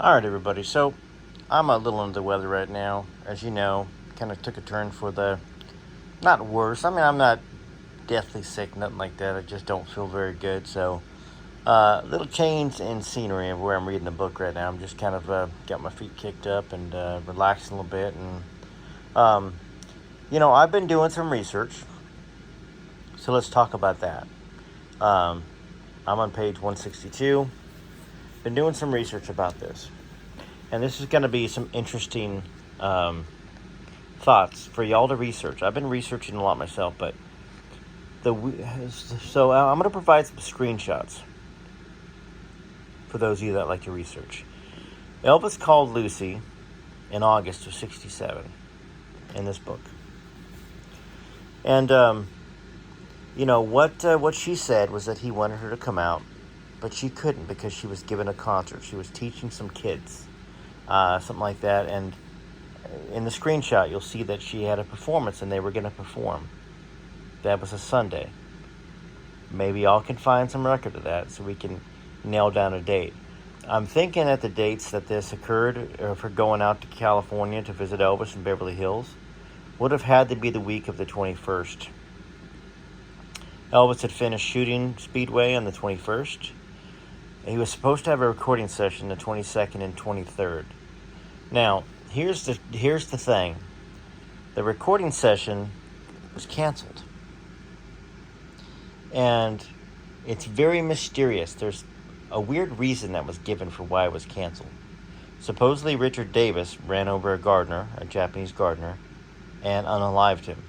All right, everybody. So I'm a little under the weather right now, as you know. Kind of took a turn for the not worse. I mean, I'm not deathly sick, nothing like that. I just don't feel very good. So little change in scenery of where I'm reading the book right now. I'm just kind of got my feet kicked up and relaxing a little bit. And um, I've been doing some research. So let's talk about that. Um, I'm on page 162. Been doing some research about this. And this is going to be some interesting thoughts for y'all to research. I've been researching a lot myself, but I'm going to provide some screenshots for those of you that like to research. Elvis called Lucy in August of '67 in this book, and what she said was that he wanted her to come out, but she couldn't because she was giving a concert. She was teaching some kids. Something like that, and in the screenshot you'll see that she had a performance and they were going to perform. That was a Sunday. Maybe y'all can find some record of that so we can nail down a date. I'm thinking that the dates that this occurred, for going out to California to visit Elvis in Beverly Hills, would have had to be the week of the 21st. Elvis had finished shooting Speedway on the 21st. He was supposed to have a recording session the 22nd and 23rd. Now, here's the thing. The recording session was canceled. And it's very mysterious. There's a weird reason that was given for why it was canceled. Supposedly Richard Davis ran over a gardener, a Japanese gardener, and unalived him.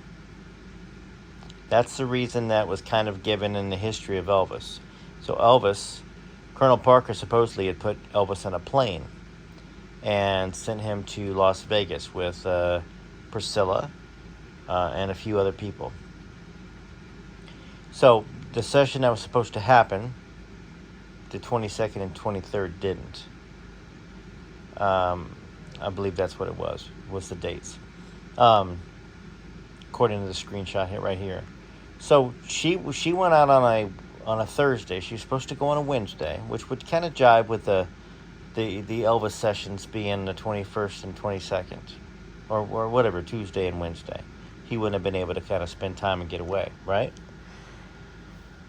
That's the reason that was kind of given in the history of Elvis. So Colonel Parker supposedly had put Elvis on a plane and sent him to Las Vegas with Priscilla and a few other people. So the session that was supposed to happen, the 22nd and 23rd, didn't. I believe that's what it was the dates. According to the screenshot right here. So she went out on a Thursday. She was supposed to go on a Wednesday, which would kind of jive with the Elvis sessions being the 21st and 22nd, or whatever, Tuesday and Wednesday. He wouldn't have been able to kind of spend time and get away, right?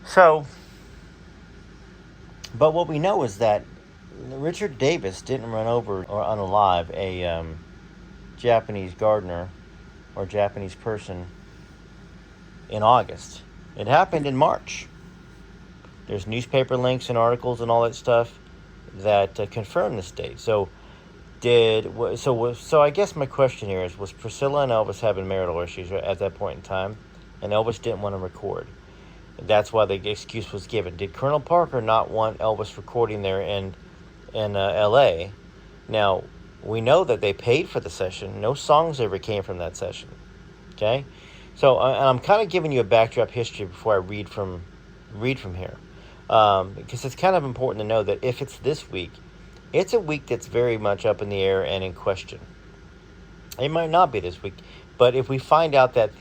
So, but what we know is that Richard Davis didn't run over or unalive a Japanese gardener or Japanese person in August. It happened in March. There's newspaper links and articles and all that stuff that confirm this date. So I guess my question here is, was Priscilla and Elvis having marital issues at that point in time, and Elvis didn't want to record? That's why the excuse was given. Did Colonel Parker not want Elvis recording there in L.A.? Now, we know that they paid for the session. No songs ever came from that session. Okay? So I'm kind of giving you a backdrop history before I read from here. Because it's kind of important to know that if it's this week, it's a week that's very much up in the air and in question. It might not be this week, but if we find out that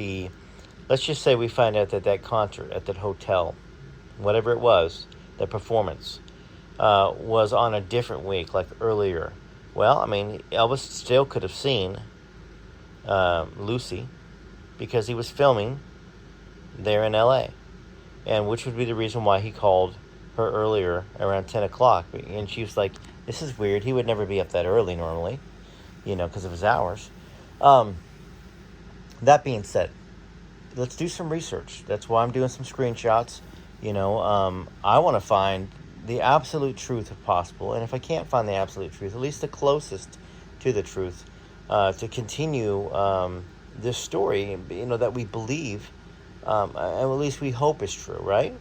let's just say we find out that concert at that hotel, whatever it was, that performance, was on a different week, like earlier. Well, I mean, Elvis still could have seen Lucy because he was filming there in L.A., and which would be the reason why he called her earlier around 10 o'clock. And she was like, this is weird. He would never be up that early normally, because of his hours. That being said, let's do some research. That's why I'm doing some screenshots. I want to find the absolute truth if possible. And if I can't find the absolute truth, at least the closest to the truth, to continue this story, that we believe, and at least we hope is true, right?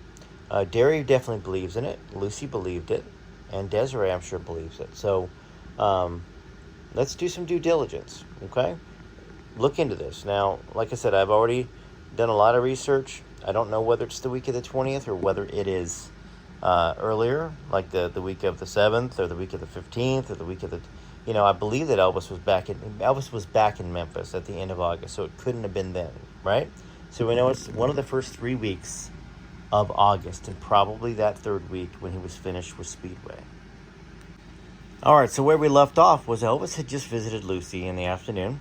Derry definitely believes in it. Lucy believed it. And Desiree, I'm sure, believes it. So let's do some due diligence, okay? Look into this. Now, like I said, I've already done a lot of research. I don't know whether it's the week of the 20th or whether it is earlier, like the week of the 7th or the week of the 15th or the week of the... I believe that Elvis was back in Memphis at the end of August, so it couldn't have been then, right? So we know it's one of the first 3 weeks of August, and probably that third week when he was finished with Speedway. All right, so where we left off was Elvis had just visited Lucy in the afternoon,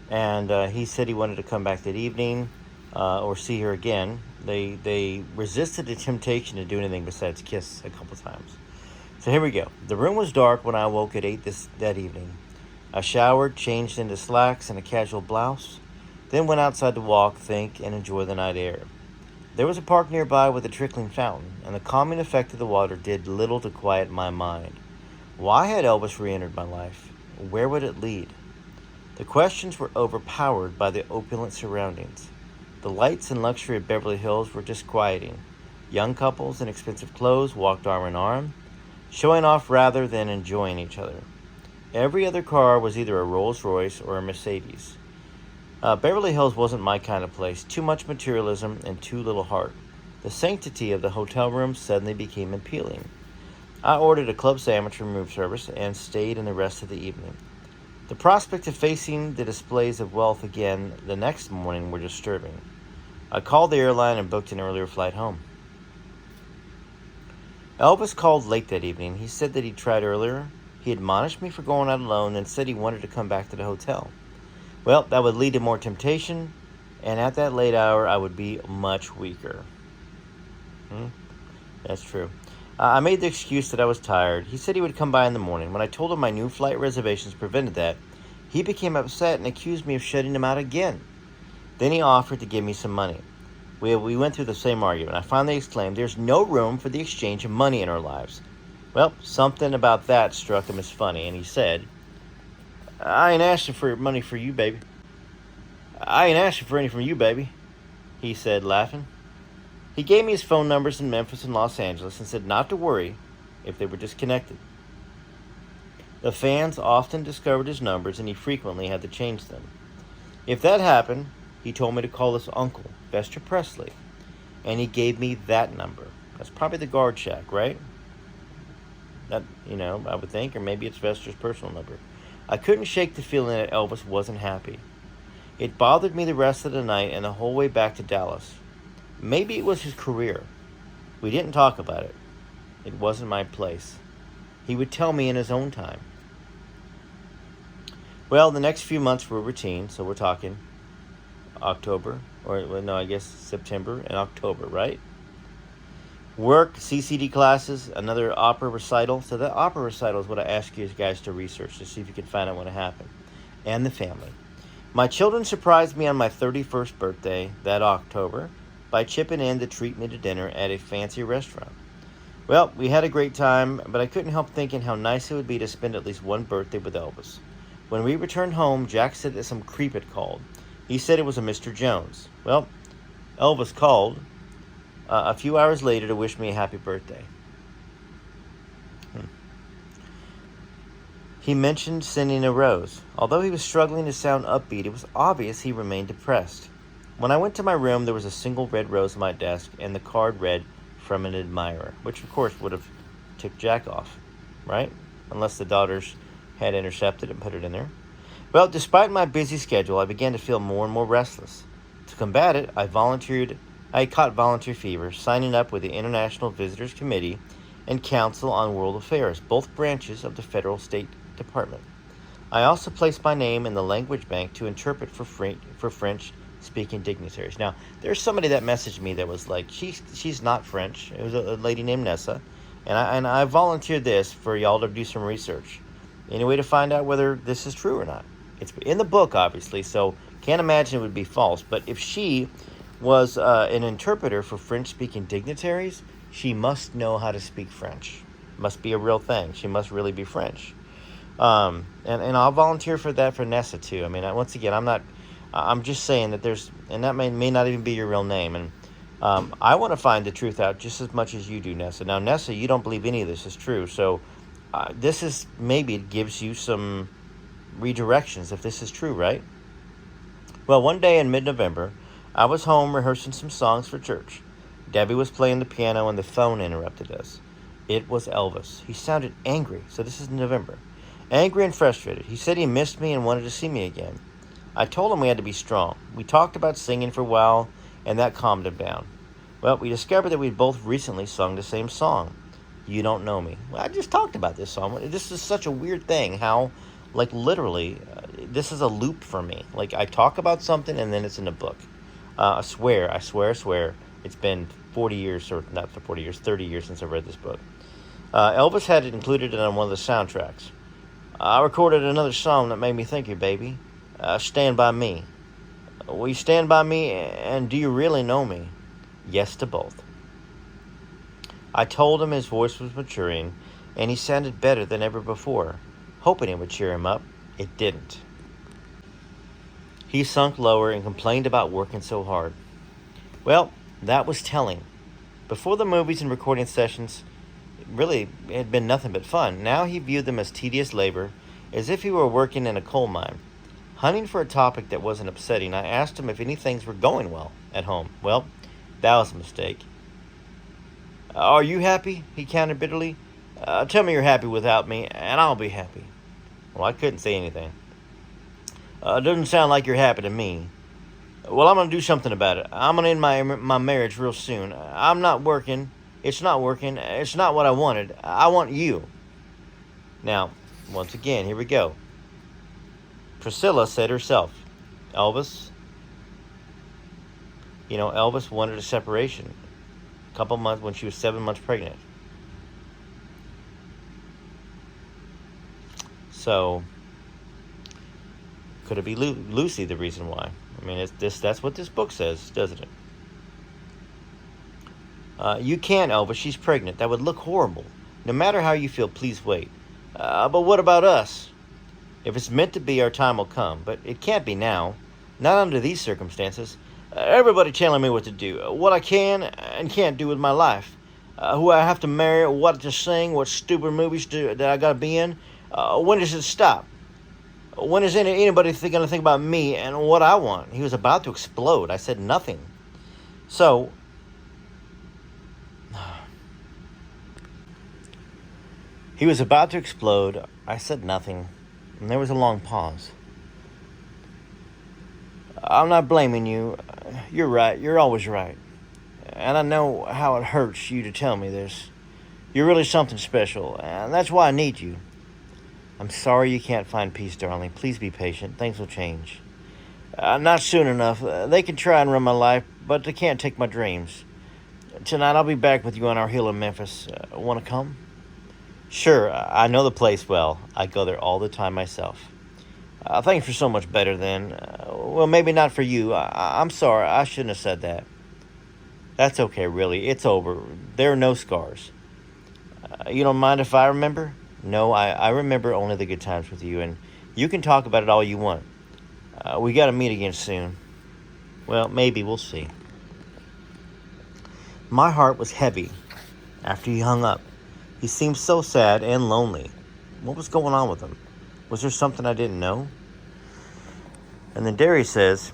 and he said he wanted to come back that evening or see her again. They resisted the temptation to do anything besides kiss a couple times. So here we go. The room was dark when I awoke at 8 that evening. I showered, changed into slacks and a casual blouse, then went outside to walk, think, and enjoy the night air. There was a park nearby with a trickling fountain, and the calming effect of the water did little to quiet my mind. Why had Elvis re-entered my life? Where would it lead? The questions were overpowered by the opulent surroundings. The lights and luxury of Beverly Hills were disquieting. Young couples in expensive clothes walked arm in arm, showing off rather than enjoying each other. Every other car was either a Rolls-Royce or a Mercedes. Beverly Hills wasn't my kind of place. Too much materialism and too little heart. The sanctity of the hotel room suddenly became appealing. I ordered a club sandwich from room service and stayed in the rest of the evening. The prospect of facing the displays of wealth again the next morning were disturbing. I called the airline and booked an earlier flight home. Elvis called late that evening. He said that he'd tried earlier. He admonished me for going out alone and said he wanted to come back to the hotel. Well, that would lead to more temptation, and at that late hour, I would be much weaker. That's true. I made the excuse that I was tired. He said he would come by in the morning. When I told him my new flight reservations prevented that, he became upset and accused me of shutting him out again. Then he offered to give me some money. We went through the same argument. I finally exclaimed, "There's no room for the exchange of money in our lives." Well, something about that struck him as funny, and he said, "I ain't asking for money for you, baby. I ain't asking for any from you, baby," he said, laughing. He gave me his phone numbers in Memphis and Los Angeles and said not to worry if they were disconnected. The fans often discovered his numbers, and he frequently had to change them. If that happened, he told me to call his uncle, Vester Presley, and he gave me that number. That's probably the guard shack, right? That, I would think, or maybe it's Vester's personal number. I couldn't shake the feeling that Elvis wasn't happy. It bothered me the rest of the night and the whole way back to Dallas. Maybe it was his career. We didn't talk about it. It wasn't my place. He would tell me in his own time. Well, the next few months were routine, so we're talking September and October, right? Work, CCD classes, another opera recital. So that opera recital is what I ask you guys to research to see if you can find out when it happened. And the family. My children surprised me on my 31st birthday that October by chipping in to treat me to dinner at a fancy restaurant. Well, we had a great time, but I couldn't help thinking how nice it would be to spend at least one birthday with Elvis. When we returned home, Jack said that some creep had called. He said it was a Mr. Jones. Well, Elvis called a few hours later to wish me a happy birthday. He mentioned sending a rose. Although he was struggling to sound upbeat, it was obvious he remained depressed. When I went to my room, there was a single red rose on my desk, and the card read, "From an admirer," which of course would have ticked Jack off, right? Unless the daughters had intercepted and put it in there. Well, despite my busy schedule, I began to feel more and more restless. To combat it, I caught volunteer fever, signing up with the International Visitors Committee and Council on World Affairs, both branches of the Federal State Department. I also placed my name in the language bank to interpret for French-speaking dignitaries. Now, there's somebody that messaged me that was like, she's not French. It was a lady named Nessa, and I volunteered this for y'all to do some research. Any way to find out whether this is true or not? It's in the book, obviously, so can't imagine it would be false. But if she was an interpreter for French-speaking dignitaries, she must know how to speak French. Must be a real thing. She must really be French. And I'll volunteer for that for Nessa too. I mean, once again, I'm just saying that and that may not even be your real name. And I want to find the truth out just as much as you do, Nessa. Now, Nessa, you don't believe any of this is true, so maybe it gives you some redirections if this is true, right? Well, one day in mid-November, I was home rehearsing some songs for church. Debbie was playing the piano and the phone interrupted us. It was Elvis. He sounded angry, so this is November. Angry and frustrated. He said he missed me and wanted to see me again. I told him we had to be strong. We talked about singing for a while, and that calmed him down. Well, we discovered that we'd both recently sung the same song. You don't know me. Well, I just talked about this song. This is such a weird thing. How, like, literally, this is a loop for me. Like, I talk about something and then it's in a book. I swear. It's been 40 years, or not 40 years, 30 years since I read this book. Elvis had it included on one of the soundtracks. I recorded another song that made me think of you, baby. Stand by me. Will you stand by me, and do you really know me? Yes to both. I told him his voice was maturing, and he sounded better than ever before, hoping it would cheer him up. It didn't. He sunk lower and complained about working so hard. Well, that was telling. Before the movies and recording sessions, it had been nothing but fun. Now he viewed them as tedious labor, as if he were working in a coal mine. Hunting for a topic that wasn't upsetting, I asked him if any things were going well at home. Well, that was a mistake. Are you happy? He countered bitterly. Tell me you're happy without me, and I'll be happy. Well, I couldn't say anything. Doesn't sound like you're happy to me. Well, I'm going to do something about it. I'm going to end my marriage real soon. I'm not working. It's not working. It's not what I wanted. I want you. Now, once again, here we go. Priscilla said herself, Elvis wanted a separation. A couple months when she was 7 months pregnant. So, could it be Lucy the reason why? I mean, that's what this book says, doesn't it? You can't, Elvis. She's pregnant. That would look horrible. No matter how you feel, please wait. But what about us? If it's meant to be, our time will come. But it can't be now. Not under these circumstances. Everybody telling me what to do. What I can and can't do with my life. Who I have to marry. What to sing. What stupid movies that I got to be in. When does it stop? When is anybody going to think about me and what I want? He was about to explode. I said nothing. So, he was about to explode. I said nothing. And there was a long pause. I'm not blaming you. You're right. You're always right. And I know how it hurts you to tell me this. You're really something special, and that's why I need you. I'm sorry you can't find peace, darling. Please be patient. Things will change. Not soon enough. They can try and run my life, but they can't take my dreams. Tonight I'll be back with you on our hill in Memphis. Want to come? Sure, I know the place well. I go there all the time myself. Things were so much better then. Well, maybe not for you. I'm sorry. I shouldn't have said that. That's okay, really. It's over. There are no scars. You don't mind if I remember? No, I remember only the good times with you, and you can talk about it all you want. We got to meet again soon. Well, maybe. We'll see. My heart was heavy after he hung up. He seemed so sad and lonely. What was going on with him? Was there something I didn't know? And then Derry says,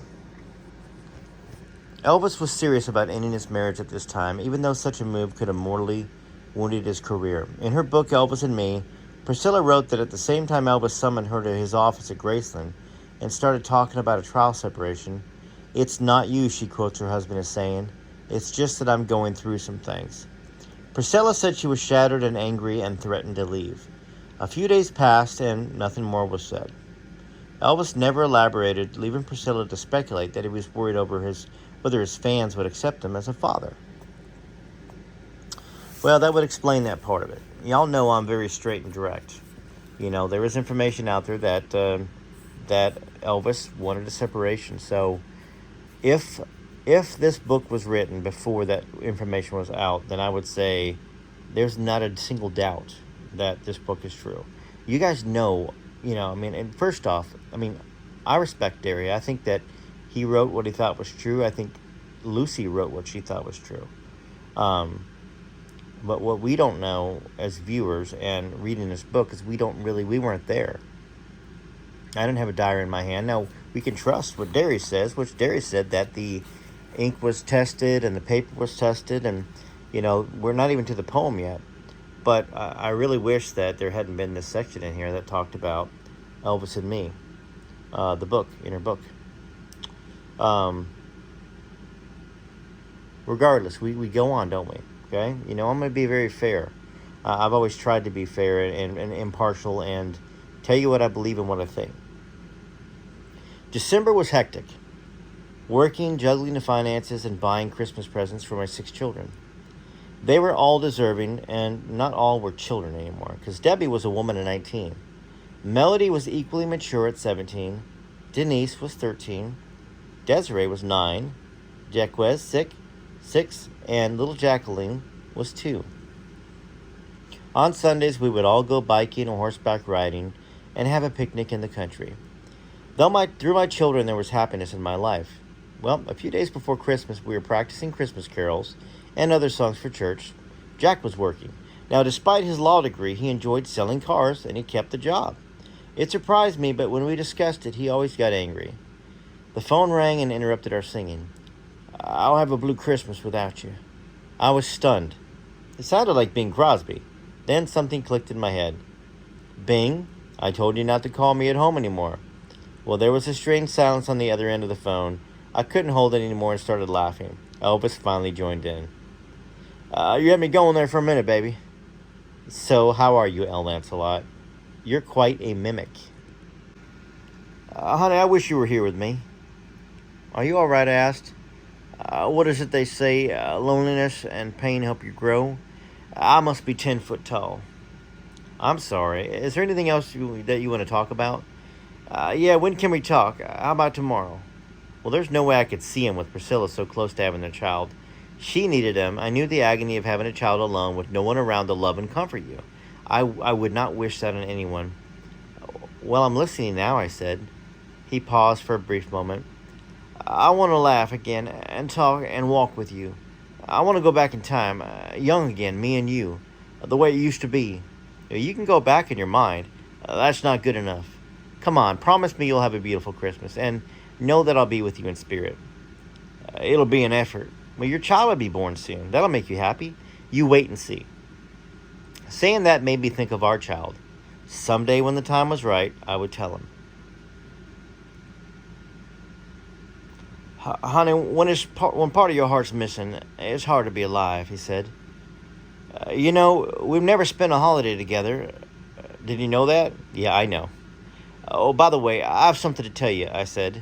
Elvis was serious about ending his marriage at this time, even though such a move could have mortally wounded his career. In her book, Elvis and Me, Priscilla wrote that at the same time Elvis summoned her to his office at Graceland and started talking about a trial separation, "It's not you," she quotes her husband as saying. "It's just that I'm going through some things." Priscilla said she was shattered and angry and threatened to leave. A few days passed and nothing more was said. Elvis never elaborated, leaving Priscilla to speculate that he was worried over whether his fans would accept him as a father. Well, that would explain that part of it. Y'all know I'm very straight and direct. There is information out there that Elvis wanted a separation. So if this book was written before that information was out, then I would say there's not a single doubt that this book is true. You guys know, and first off, I respect Derry. I think that he wrote what he thought was true. I think Lucy wrote what she thought was true. But what we don't know as viewers and reading this book is we weren't there. I didn't have a diary in my hand. Now, we can trust what Derry says, which Derry said that the ink was tested and the paper was tested, and, we're not even to the poem yet. But I really wish that there hadn't been this section in here that talked about Elvis and Me, the book, in her book. Regardless, we go on, don't we? Okay? I'm going to be very fair. I've always tried to be fair and impartial and tell you what I believe and what I think. December was hectic. Working, juggling the finances, and buying Christmas presents for my 6 children. They were all deserving, and not all were children anymore, because Debbie was a woman at 19. Melody was equally mature at 17. Denise was 13. Desiree was 9. Jaquez, 6, and little Jacqueline was 2. On Sundays, we would all go biking or horseback riding and have a picnic in the country. Through my children, there was happiness in my life. Well, a few days before Christmas, we were practicing Christmas carols and other songs for church. Jack was working. Now, despite his law degree, he enjoyed selling cars, and he kept the job. It surprised me, but when we discussed it, he always got angry. The phone rang and interrupted our singing. I'll have a blue Christmas without you. I was stunned. It sounded like Bing Crosby. Then something clicked in my head. Bing, I told you not to call me at home anymore. Well, there was a strange silence on the other end of the phone. I couldn't hold it anymore and started laughing. Elvis finally joined in. You had me going there for a minute, baby. So, how are you, El Lancelot? You're quite a mimic. Honey, I wish you were here with me. Are you all right, I asked. What is it they say? Loneliness and pain help you grow? I must be 10 foot tall. I'm sorry. Is there anything else that you want to talk about? Yeah, when can we talk? How about tomorrow? Well, there's no way I could see him with Priscilla so close to having a child. She needed him. I knew the agony of having a child alone with no one around to love and comfort you. I would not wish that on anyone. Well, I'm listening now, I said. He paused for a brief moment. I want to laugh again and talk and walk with you. I want to go back in time, young again, me and you, the way it used to be. You can go back in your mind. That's not good enough. Come on, promise me you'll have a beautiful Christmas, and know that I'll be with you in spirit. It'll be an effort. Well, your child will be born soon. That'll make you happy. You wait and see. Saying that made me think of our child. Someday when the time was right, I would tell him. Honey, when part of your heart's missing, it's hard to be alive, he said. We've never spent a holiday together. Did you know that? Yeah, I know. Oh, by the way, I have something to tell you, I said.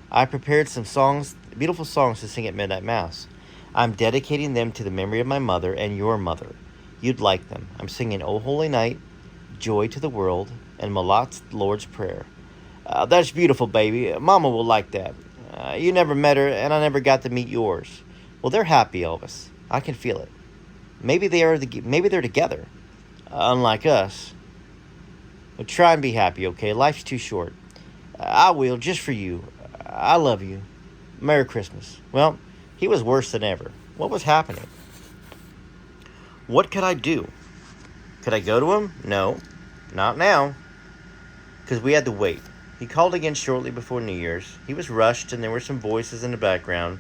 I prepared some songs, beautiful songs to sing at Midnight Mass. I'm dedicating them to the memory of my mother and your mother. You'd like them. I'm singing O Holy Night, Joy to the World, and Malat's Lord's Prayer. That's beautiful, baby. Mama will like that. You never met her, and I never got to meet yours. Well, they're happy, Elvis. I can feel it. Maybe they're together. Unlike us. But try and be happy, okay? Life's too short. I will, just for you. I love you. Merry Christmas. Well, he was worse than ever. What was happening? What could I do? Could I go to him? No, not now. Because we had to wait. He called again shortly before New Year's. He was rushed, and there were some voices in the background.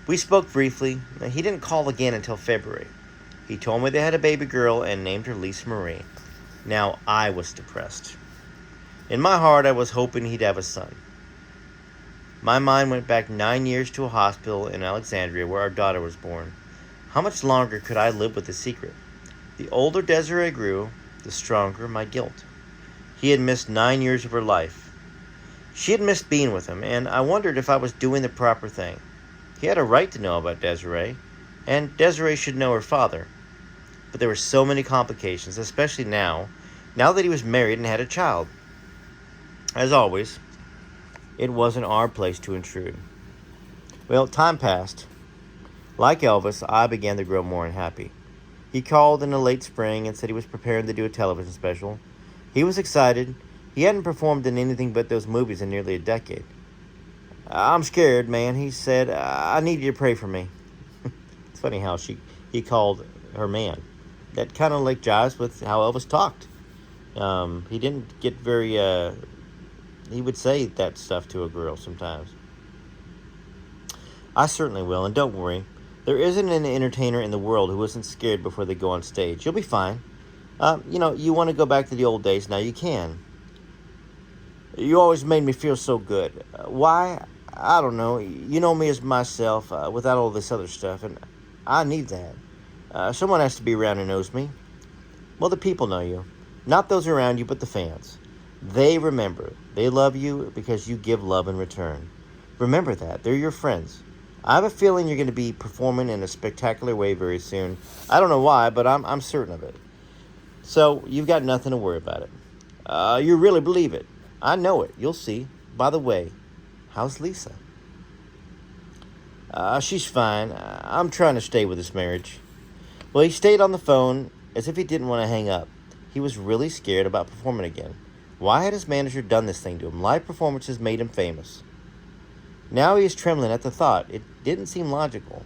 We spoke briefly. He didn't call again until February. He told me they had a baby girl and named her Lisa Marie. Now I was depressed. In my heart, I was hoping he'd have a son. My mind went back 9 years to a hospital in Alexandria where our daughter was born. How much longer could I live with the secret? The older Desiree grew, the stronger my guilt. He had missed 9 years of her life. She had missed being with him, and I wondered if I was doing the proper thing. He had a right to know about Desiree, and Desiree should know her father. But there were so many complications, especially now that he was married and had a child. As always, it wasn't our place to intrude. Well, time passed. Like Elvis, I began to grow more unhappy. He called in the late spring and said he was preparing to do a television special. He was excited. He hadn't performed in anything but those movies in nearly a decade. I'm scared, man, he said. I need you to pray for me. It's funny how he called her man. That kind of like jives with how Elvis talked. He didn't get very... he would say that stuff to a girl sometimes. I certainly will, and don't worry. There isn't an entertainer in the world who isn't scared before they go on stage. You'll be fine. You want to go back to the old days, now you can. You always made me feel so good. Why? I don't know. You know me as myself without all this other stuff, and I need that. Someone has to be around who knows me. Well, the people know you. Not those around you, but the fans. They remember. They love you because you give love in return. Remember that. They're your friends. I have a feeling you're going to be performing in a spectacular way very soon. I don't know why, but I'm certain of it. So, you've got nothing to worry about it. You really believe it. I know it. You'll see. By the way, how's Lisa? She's fine. I'm trying to stay with this marriage. Well, he stayed on the phone as if he didn't want to hang up. He was really scared about performing again. Why had his manager done this thing to him? Live performances made him famous. Now he is trembling at the thought. It didn't seem logical.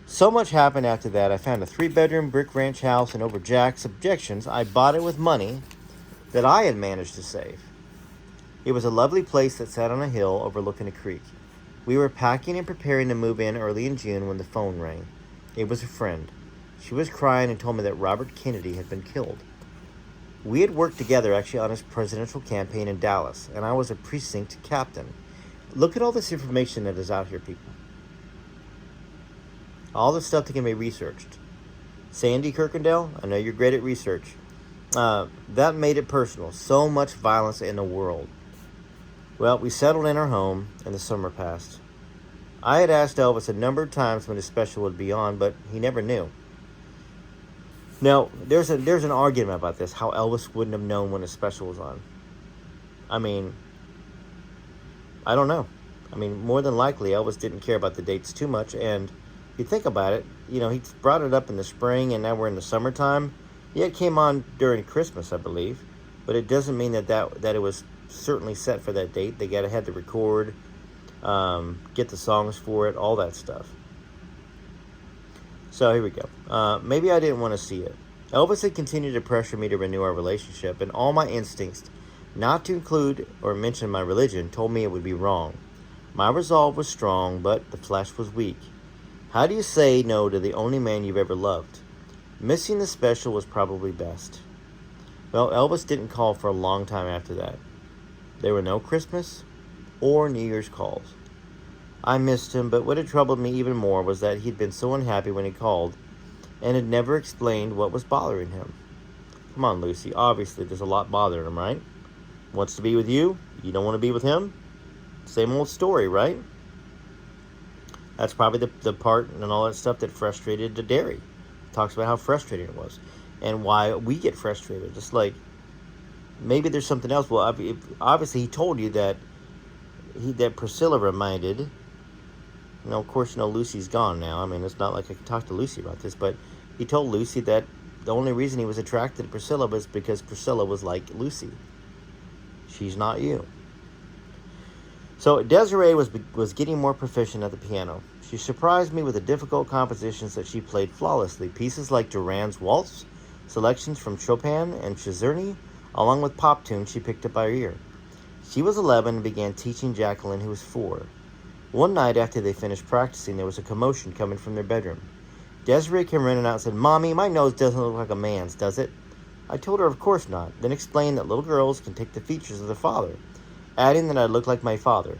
So much happened after that. I found a 3-bedroom brick ranch house, and over Jack's objections, I bought it with money that I had managed to save. It was a lovely place that sat on a hill overlooking a creek. We were packing and preparing to move in early in June when the phone rang. It was a friend. She was crying and told me that Robert Kennedy had been killed. We had worked together actually on his presidential campaign in Dallas, and I was a precinct captain. Look at all this information that is out here, people. All the stuff that can be researched. Sandy Kirkendale, I know you're great at research. That made it personal. So much violence in the world. Well, we settled in our home, and the summer passed. I had asked Elvis a number of times when his special would be on, but he never knew. Now, there's an argument about this, how Elvis wouldn't have known when his special was on. I mean, I don't know. I mean, more than likely, Elvis didn't care about the dates too much, and you think about it, you know, he brought it up in the spring, and now we're in the summertime. Yeah, it came on during Christmas, I believe, but it doesn't mean that it was certainly set for that date. They had to record, get the songs for it, all that stuff. So here we go. Maybe I didn't want to see it. Elvis had continued to pressure me to renew our relationship, and all my instincts not to include or mention my religion told me it would be wrong. My resolve was strong, but the flesh was weak. How do you say no to the only man you've ever loved? Missing the special was probably best. Well, Elvis didn't call for a long time after that. There were no Christmas or New Year's calls. I missed him, but what had troubled me even more was that he'd been so unhappy when he called and had never explained what was bothering him. Come on, Lucy. Obviously, there's a lot bothering him, right? Wants to be with you. You don't want to be with him? Same old story, right? That's probably the part and all that stuff that frustrated the dairy. Talks about how frustrating it was and why we get frustrated. Just like, maybe there's something else. Well, obviously he told you that Priscilla reminded. You know, of course, you know, Lucy's gone now. I mean, it's not like I can talk to Lucy about this, but he told Lucy that the only reason he was attracted to Priscilla was because Priscilla was like Lucy. She's not you. So Desiree was getting more proficient at the piano. She surprised me with the difficult compositions that she played flawlessly. Pieces like Duran's Waltz, selections from Chopin and Czerny, along with pop tunes she picked up by ear. She was 11 and began teaching Jacqueline, who was 4. One night after they finished practicing, there was a commotion coming from their bedroom. Desiree came running out and said, "Mommy, my nose doesn't look like a man's, does it?" I told her of course not, then explained that little girls can take the features of their father, adding that I looked like my father.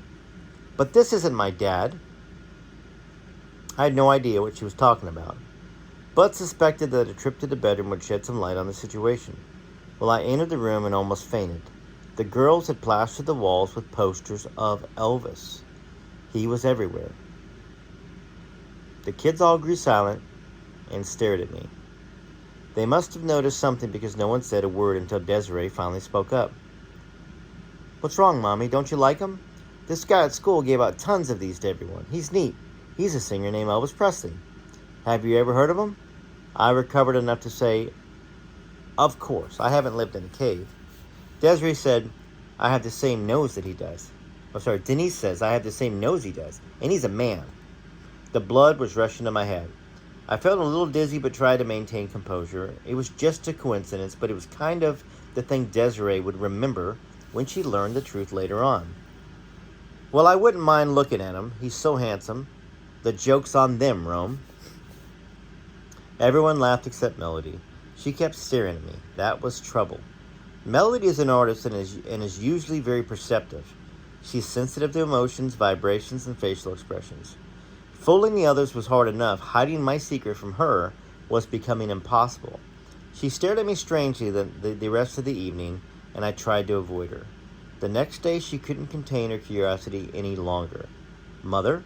"But this isn't my dad." I had no idea what she was talking about, but suspected that a trip to the bedroom would shed some light on the situation. Well, I entered the room and almost fainted. The girls had plastered the walls with posters of Elvis. He was everywhere. The kids all grew silent and stared at me. They must have noticed something because no one said a word until Desiree finally spoke up. "What's wrong, Mommy? Don't you like him? This guy at school gave out tons of these to everyone. He's neat. He's a singer named Elvis Presley. Have you ever heard of him?" I recovered enough to say, "Of course, I haven't lived in a cave." Desiree said, "I have the same nose that he does." Denise says, "I have the same nose he does, and he's a man." The blood was rushing to my head. I felt a little dizzy but tried to maintain composure. It was just a coincidence, but it was kind of the thing Desiree would remember when she learned the truth later on. "Well, I wouldn't mind looking at him. He's so handsome. The joke's on them, Rome." Everyone laughed except Melody. She kept staring at me. That was trouble. Melody is an artist and is usually very perceptive. She's sensitive to emotions, vibrations, and facial expressions. Fooling the others was hard enough. Hiding my secret from her was becoming impossible. She stared at me strangely the rest of the evening, and I tried to avoid her. The next day, she couldn't contain her curiosity any longer. Mother,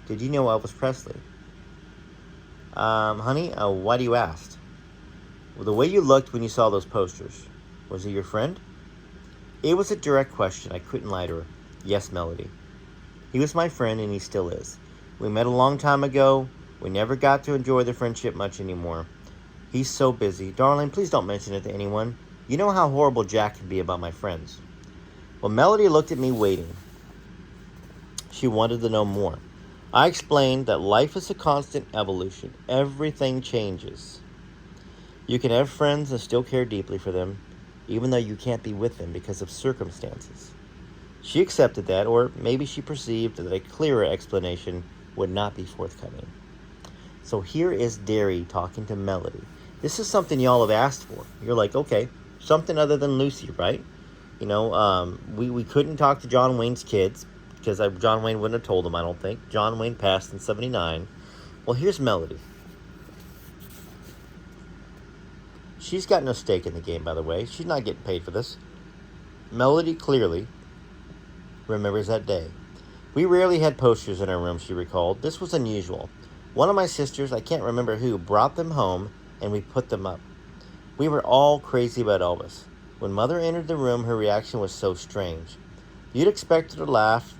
did you know Elvis Presley? Honey, why do you ask? Well, the way you looked when you saw those posters. Was he your friend? It was a direct question. I couldn't lie to her. Yes, Melody. He was my friend, and he still is. We met a long time ago. We never got to enjoy the friendship much anymore. He's so busy. Darling, please don't mention it to anyone. You know how horrible Jack can be about my friends. Well, Melody looked at me waiting. She wanted to know more. I explained that life is a constant evolution. Everything changes. You can have friends and still care deeply for them, even though you can't be with them because of circumstances. She accepted that, or maybe she perceived that a clearer explanation would not be forthcoming. So here is Derry talking to Melody. This is something y'all have asked for. You're like, okay, something other than Lucy, right? You know, we couldn't talk to John Wayne's kids because John Wayne wouldn't have told them, I don't think. John Wayne passed in 79. Well, here's Melody. She's got no stake in the game, by the way. She's not getting paid for this. Melody clearly remembers that day. We rarely had posters in our room, she recalled. This was unusual. One of my sisters, I can't remember who, brought them home and we put them up. We were all crazy about Elvis. When Mother entered the room, her reaction was so strange. You'd expect her to laugh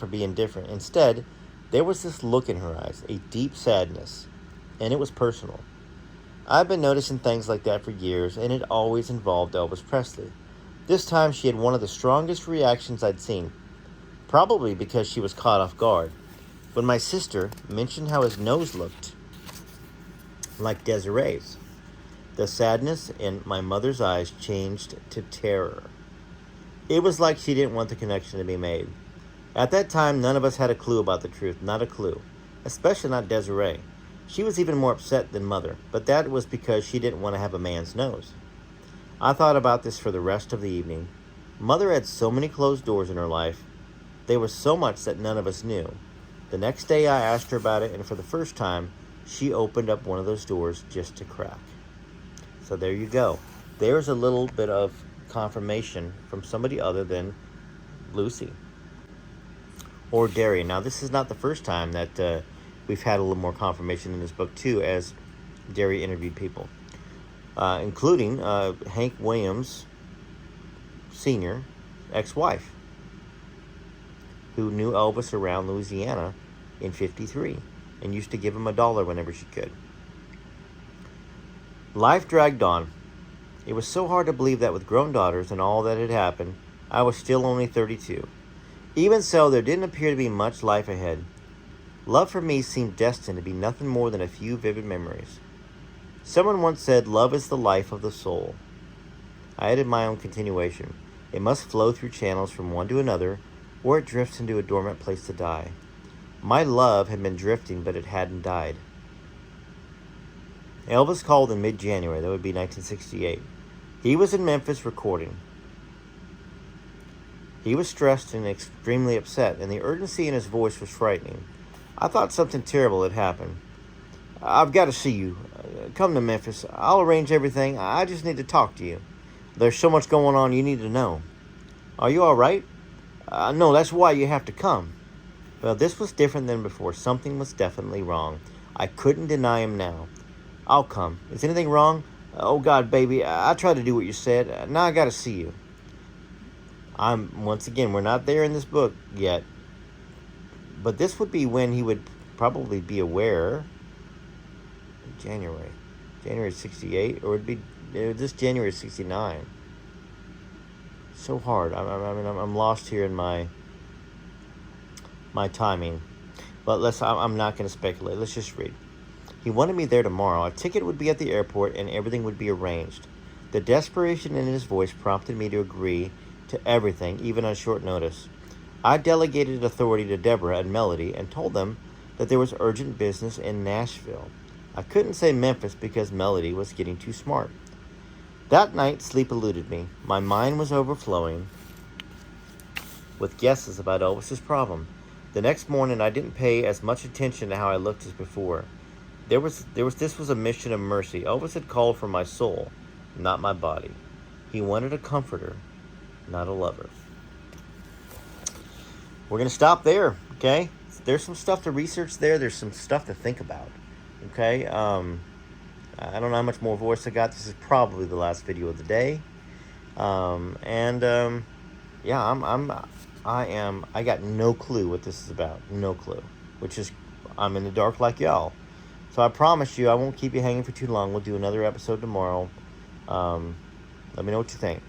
or be indifferent. Instead, there was this look in her eyes, a deep sadness, and it was personal. I've been noticing things like that for years, and it always involved Elvis Presley. This time, she had one of the strongest reactions I'd seen, probably because she was caught off guard. When my sister mentioned how his nose looked like Desiree's, the sadness in my mother's eyes changed to terror. It was like she didn't want the connection to be made. At that time, none of us had a clue about the truth, not a clue, especially not Desiree. She was even more upset than Mother, but that was because she didn't want to have a man's nose. I thought about this for the rest of the evening. Mother had so many closed doors in her life. There was so much that none of us knew. The next day I asked her about it, and for the first time, she opened up one of those doors just to crack. So there you go. There's a little bit of confirmation from somebody other than Lucy or Derry. Now, this is not the first time that we've had a little more confirmation in this book, too, as Derry interviewed people, including Hank Williams Sr., ex-wife, who knew Elvis around Louisiana in 53 and used to give him $1 whenever she could. Life dragged on. It was so hard to believe that with grown daughters and all that had happened, I was still only 32. Even so, there didn't appear to be much life ahead. Love for me seemed destined to be nothing more than a few vivid memories. Someone once said, love is the life of the soul. I added my own continuation. It must flow through channels from one to another, or it drifts into a dormant place to die. My love had been drifting, but it hadn't died. Elvis called in mid-January. That would be 1968. He was in Memphis recording. He was stressed and extremely upset, and the urgency in his voice was frightening. I thought something terrible had happened. I've got to see you. Come to Memphis. I'll arrange everything. I just need to talk to you. There's so much going on you need to know. Are you all right? No, that's why you have to come. Well, this was different than before. Something was definitely wrong. I couldn't deny him now. I'll come. Is anything wrong? Oh, God, baby, I tried to do what you said. Now I got to see you. Once again, we're not there in this book yet. But this would be when he would probably be aware. January 68, or it'd be this January 69. So hard. I'm lost here in my timing. But I'm not going to speculate. Let's just read. He wanted me there tomorrow. A ticket would be at the airport, and everything would be arranged. The desperation in his voice prompted me to agree to everything, even on short notice. I delegated authority to Deborah and Melody and told them that there was urgent business in Nashville. I couldn't say Memphis because Melody was getting too smart. That night, sleep eluded me. My mind was overflowing. with guesses about Elvis's problem. The next morning, I didn't pay as much attention to how I looked as before. This was a mission of mercy. Elvis had called for my soul, not my body. He wanted a comforter, not a lover. We're going to stop there, okay? There's some stuff to research there. There's some stuff to think about, okay? I don't know how much more voice I got. This is probably the last video of the day. Yeah, I got no clue what this is about. No clue. I'm in the dark like y'all. So I promise you, I won't keep you hanging for too long. We'll do another episode tomorrow. Let me know what you think.